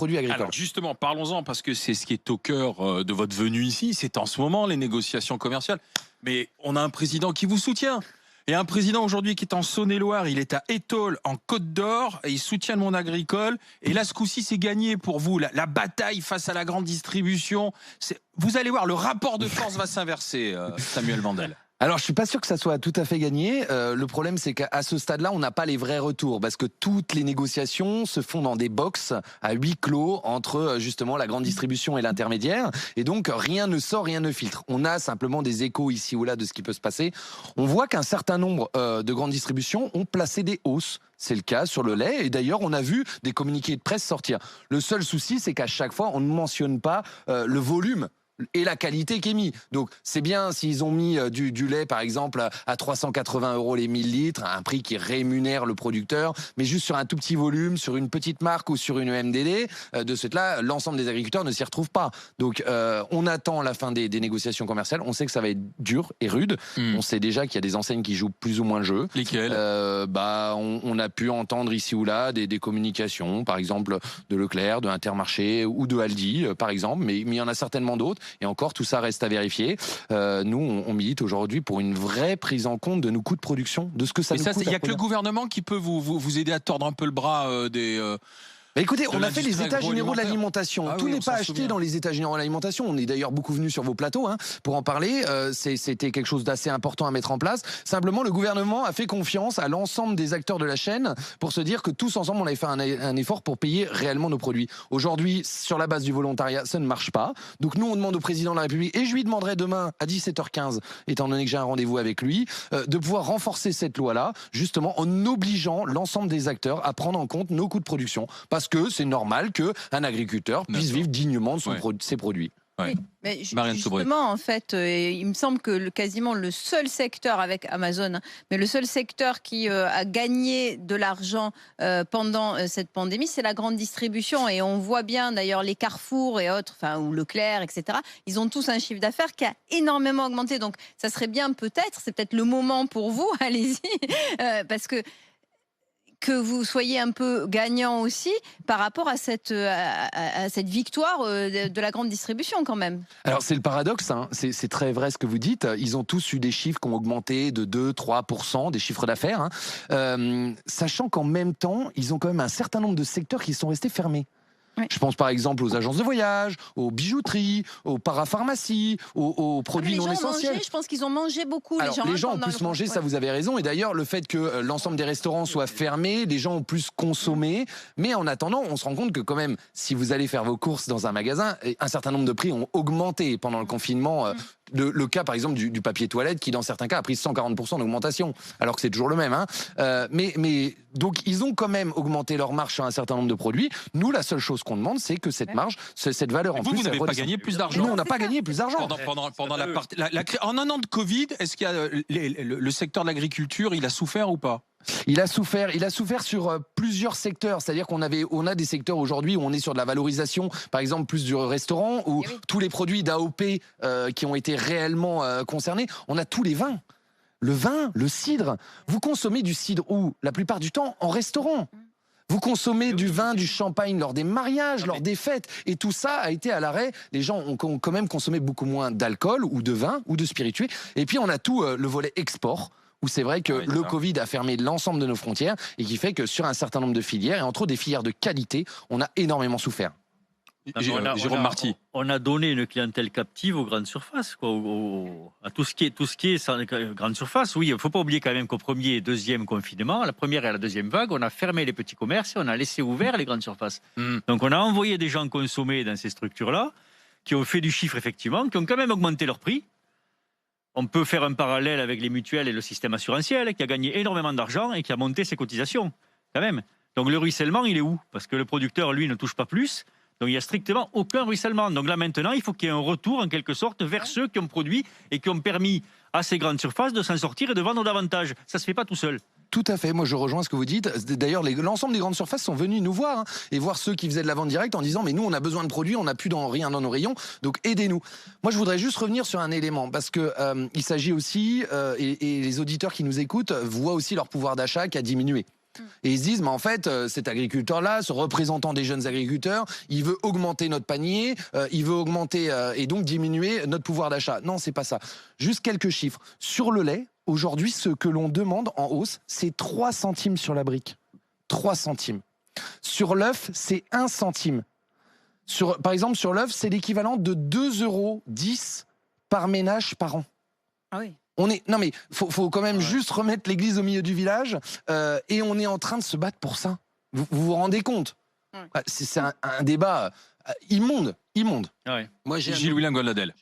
produits agricoles. Alors justement, parlons-en, parce que c'est ce qui est au cœur de votre venue ici. C'est en ce moment les négociations commerciales. Mais on a un président qui vous soutient. Et un président aujourd'hui qui est en Saône-et-Loire, il est à Étaules, en Côte d'Or, et il soutient le monde agricole. Et là, ce coup-ci, c'est gagné pour vous. La bataille face à la grande distribution. Vous allez voir, le rapport de force va s'inverser, Samuel Vandel. Alors, je suis pas sûr que ça soit tout à fait gagné. Le problème, c'est qu'à ce stade-là, on n'a pas les vrais retours parce que toutes les négociations se font dans des box à huis clos entre justement la grande distribution et l'intermédiaire. Et donc, rien ne sort, rien ne filtre. On a simplement des échos ici ou là de ce qui peut se passer. On voit qu'un certain nombre de grandes distributions ont placé des hausses. C'est le cas sur le lait. Et d'ailleurs, on a vu des communiqués de presse sortir. Le seul souci, c'est qu'à chaque fois, on ne mentionne pas le volume et la qualité qui est mise. Donc c'est bien s'ils ont mis du lait par exemple à 380 € les 1000 litres, à un prix qui rémunère le producteur, mais juste sur un tout petit volume, sur une petite marque ou sur une MDD, de ce fait-là, l'ensemble des agriculteurs ne s'y retrouvent pas. Donc on attend la fin des négociations commerciales, on sait que ça va être dur et rude, on sait déjà qu'il y a des enseignes qui jouent plus ou moins le jeu. Lesquelles on a pu entendre ici ou là des communications, par exemple de Leclerc, de Intermarché ou de Aldi, par exemple, mais il y en a certainement d'autres. Et encore, tout ça reste à vérifier. Nous, on milite aujourd'hui pour une vraie prise en compte de nos coûts de production, de ce que ça nous coûte. Il n'y a que le gouvernement qui peut vous aider à tordre un peu le bras des... Bah écoutez, on a fait les états généraux de l'alimentation. Ah Tout oui, n'est pas acheté dans les états généraux de l'alimentation. On est d'ailleurs beaucoup venu sur vos plateaux pour en parler. C'était quelque chose d'assez important à mettre en place. Simplement, le gouvernement a fait confiance à l'ensemble des acteurs de la chaîne pour se dire que tous ensemble, on avait fait un effort pour payer réellement nos produits. Aujourd'hui, sur la base du volontariat, ça ne marche pas. Donc nous, on demande au président de la République, et je lui demanderai demain à 17h15, étant donné que j'ai un rendez-vous avec lui, de pouvoir renforcer cette loi-là, justement en obligeant l'ensemble des acteurs à prendre en compte nos coûts de production. Parce que c'est normal qu'un agriculteur puisse vivre dignement de ses produits. Oui, mais justement, en fait, il me semble que quasiment le seul secteur avec Amazon, mais le seul secteur qui a gagné de l'argent pendant cette pandémie, c'est la grande distribution. Et on voit bien d'ailleurs les Carrefour et autres, enfin, ou Leclerc, etc. Ils ont tous un chiffre d'affaires qui a énormément augmenté. Donc, ça serait bien c'est peut-être le moment pour vous, allez-y, parce que vous soyez un peu gagnant aussi par rapport à cette victoire de la grande distribution quand même. Alors c'est le paradoxe, c'est très vrai ce que vous dites. Ils ont tous eu des chiffres qui ont augmenté de 2-3% des chiffres d'affaires, sachant qu'en même temps, ils ont quand même un certain nombre de secteurs qui sont restés fermés. Oui. Je pense par exemple aux agences de voyage, aux bijouteries, aux parapharmacies, aux produits non essentiels. Je pense qu'ils ont mangé beaucoup. Alors, les gens ont plus mangé, ça vous avez raison. Et d'ailleurs, le fait que l'ensemble des restaurants soient fermés, les gens ont plus consommé. Mais en attendant, on se rend compte que quand même, si vous allez faire vos courses dans un magasin, un certain nombre de prix ont augmenté pendant le confinement. Le cas par exemple du papier toilette qui dans certains cas a pris 140% d'augmentation alors que c'est toujours le même mais donc ils ont quand même augmenté leur marge sur un certain nombre de produits. Nous la seule chose qu'on demande c'est que cette marge, cette valeur en plus, vous n'avez pas gagné plus d'argent. Nous on n'a pas gagné plus d'argent pendant la partie en un an de Covid. Est-ce qu'il y a le secteur de l'agriculture, il a souffert ou pas? Il a souffert sur plusieurs secteurs. C'est-à-dire on a des secteurs aujourd'hui où on est sur de la valorisation, par exemple plus du restaurant, où tous les produits d'AOP qui ont été réellement concernés. On a tous les vins. Le vin, le cidre. Vous consommez du cidre où? La plupart du temps en restaurant. Vous consommez du vin, du champagne lors des mariages, lors des fêtes. Et tout ça a été à l'arrêt. Les gens ont quand même consommé beaucoup moins d'alcool ou de vin ou de spiritueux. Et puis on a tout le volet export, où c'est vrai que le Covid a fermé l'ensemble de nos frontières et qui fait que sur un certain nombre de filières, et entre autres des filières de qualité, on a énormément souffert. Jérôme Marty. On a donné une clientèle captive aux grandes surfaces, à tout ce qui est grande surface. Oui, il ne faut pas oublier quand même qu'au premier et deuxième confinement, la première et la deuxième vague, on a fermé les petits commerces et on a laissé ouvert les grandes surfaces. Donc on a envoyé des gens consommer dans ces structures-là, qui ont fait du chiffre effectivement, qui ont quand même augmenté leur prix. On peut faire un parallèle avec les mutuelles et le système assurantiel qui a gagné énormément d'argent et qui a monté ses cotisations, quand même. Donc le ruissellement, il est où? Parce que le producteur, lui, ne touche pas plus. Donc il n'y a strictement aucun ruissellement. Donc là, maintenant, il faut qu'il y ait un retour, en quelque sorte, vers ceux qui ont produit et qui ont permis à ces grandes surfaces de s'en sortir et de vendre davantage. Ça ne se fait pas tout seul. Tout à fait, moi je rejoins ce que vous dites. D'ailleurs, l'ensemble des grandes surfaces sont venus nous voir et voir ceux qui faisaient de la vente directe en disant mais nous on a besoin de produits, on n'a plus rien dans nos rayons, donc aidez-nous. Moi je voudrais juste revenir sur un élément parce que il s'agit aussi, et les auditeurs qui nous écoutent voient aussi leur pouvoir d'achat qui a diminué. Et ils se disent, mais en fait, cet agriculteur-là, ce représentant des jeunes agriculteurs, il veut augmenter notre panier, il veut augmenter et donc diminuer notre pouvoir d'achat. Non, c'est pas ça. Juste quelques chiffres. Sur le lait, aujourd'hui, ce que l'on demande en hausse, c'est 3 centimes sur la brique. 3 centimes. Sur l'œuf, c'est 1 centime. Par exemple, sur l'œuf, c'est l'équivalent de 2,10 € par ménage par an. Ah oui. Non mais faut quand même juste remettre l'église au milieu du village et on est en train de se battre pour ça. Vous vous rendez compte? C'est un débat immonde. Gilles William Goldadel.